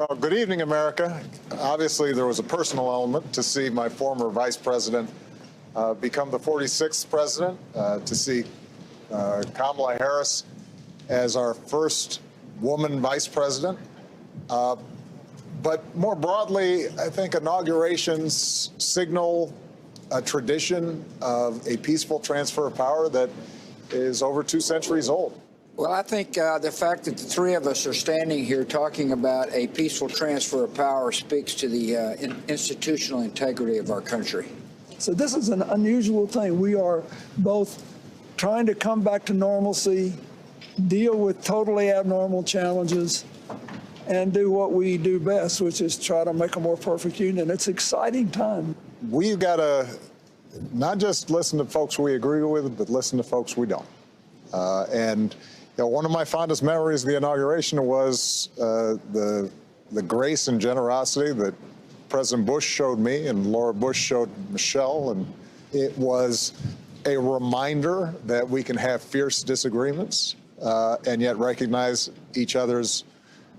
Well, good evening, America. Obviously, there was a personal element to see my former vice president become the 46th president, to see Kamala Harris as our first woman vice president. But more broadly, I think inaugurations signal a tradition of a peaceful transfer of power that is over 2 centuries old. Well, I think the fact that the three of us are standing here talking about a peaceful transfer of power speaks to the institutional integrity of our country. So this is an unusual thing. We are both trying to come back to normalcy, deal with totally abnormal challenges, and do what we do best, which is try to make a more perfect union. It's an exciting time. We've got to not just listen to folks we agree with, but listen to folks we don't. And one of my fondest memories of the inauguration was the grace and generosity that President Bush showed me and Laura Bush showed Michelle. And it was a reminder that we can have fierce disagreements and yet recognize each other's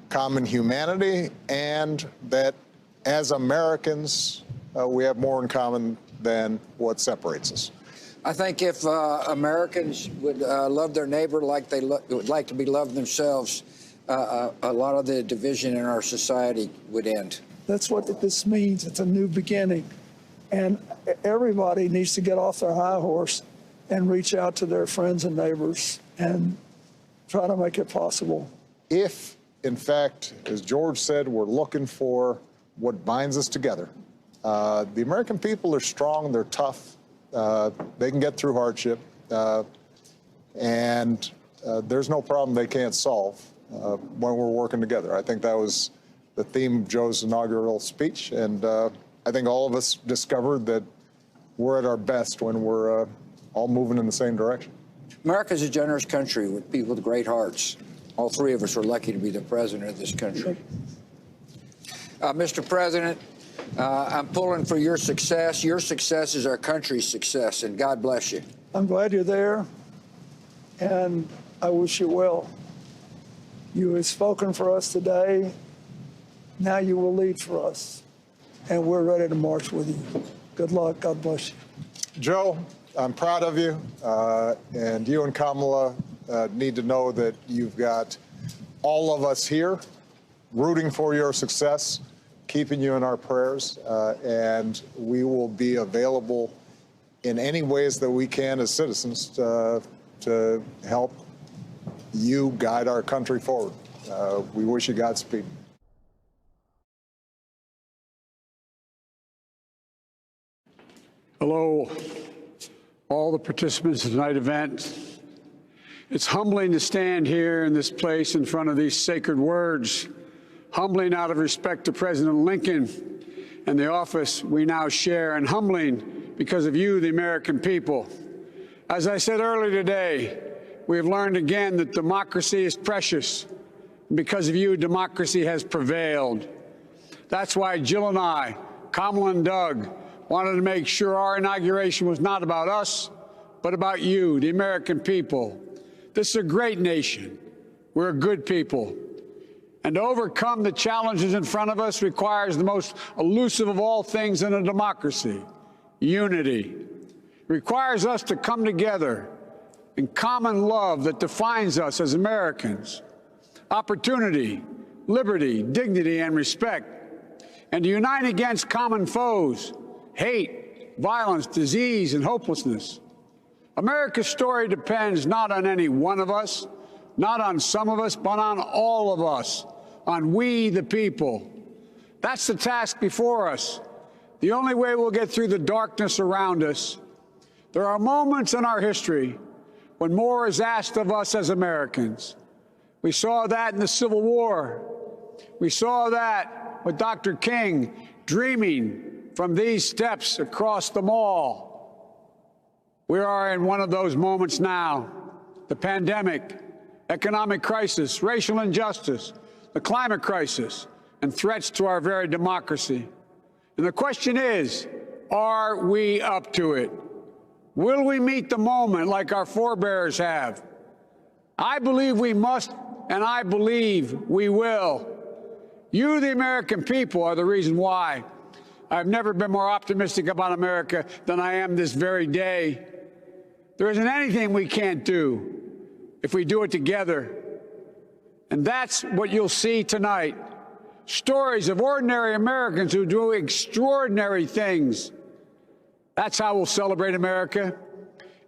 common humanity, and that as Americans, we have more in common than what separates us. I think if Americans would love their neighbor like they would like to be loved themselves, a lot of the division in our society would end. That's what this means. It's a new beginning. And everybody needs to get off their high horse and reach out to their friends and neighbors and try to make it possible. If, in fact, as George said, we're looking for what binds us together, the American people are strong, they're tough, they can get through hardship, and there's no problem they can't solve when we're working together. I think that was the theme of Joe's inaugural speech, and I think all of us discovered that we're at our best when we're all moving in the same direction. America's a generous country with people with great hearts. All three of us are lucky to be the president of this country. Mr. President, I'm pulling for your success. Your success is our country's success, and God bless you. I'm glad you're there, and I wish you well. You have spoken for us today. Now you will lead for us, and we're ready to march with you. Good luck. God bless you. Joe, I'm proud of you, and you and Kamala need to know that you've got all of us here rooting for your success, keeping you in our prayers, and we will be available in any ways that we can as citizens to help you guide our country forward. We wish you Godspeed. Hello, all the participants in tonight's event. It's humbling to stand here in this place in front of these sacred words, humbling out of respect to President Lincoln and the office we now share, and humbling because of you, the American people. As I said earlier today, we have learned again that democracy is precious. Because of you, democracy has prevailed. That's why Jill and I, Kamala and Doug, wanted to make sure our inauguration was not about us, but about you, the American people. This is a great nation. We're a good people. And to overcome the challenges in front of us requires the most elusive of all things in a democracy, unity. It requires us to come together in common love that defines us as Americans, opportunity, liberty, dignity, and respect, and to unite against common foes, hate, violence, disease, and hopelessness. America's story depends not on any one of us, not on some of us, but on all of us, on we the people. That's the task before us, the only way we'll get through the darkness around us. There are moments in our history when more is asked of us as Americans. We saw that in the Civil War. We saw that with Dr. King dreaming from these steps across the mall. We are in one of those moments now. The pandemic, economic crisis, racial injustice, the climate crisis, and threats to our very democracy. And the question is, are we up to it? Will we meet the moment like our forebears have? I believe we must, and I believe we will. You, the American people, are the reason why I've never been more optimistic about America than I am this very day. There isn't anything we can't do if we do it together. And that's what you'll see tonight. Stories of ordinary Americans who do extraordinary things. That's how we'll celebrate America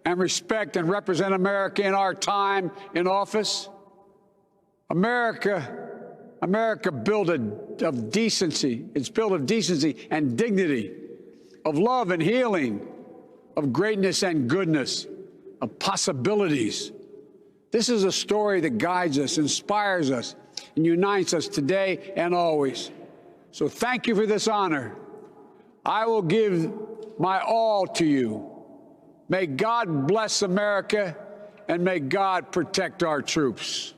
and respect and represent America in our time in office. America built of decency. It's built of decency and dignity, of love and healing, of greatness and goodness, of possibilities. This is a story that guides us, inspires us, and unites us today and always. So thank you for this honor. I will give my all to you. May God bless America, and may God protect our troops.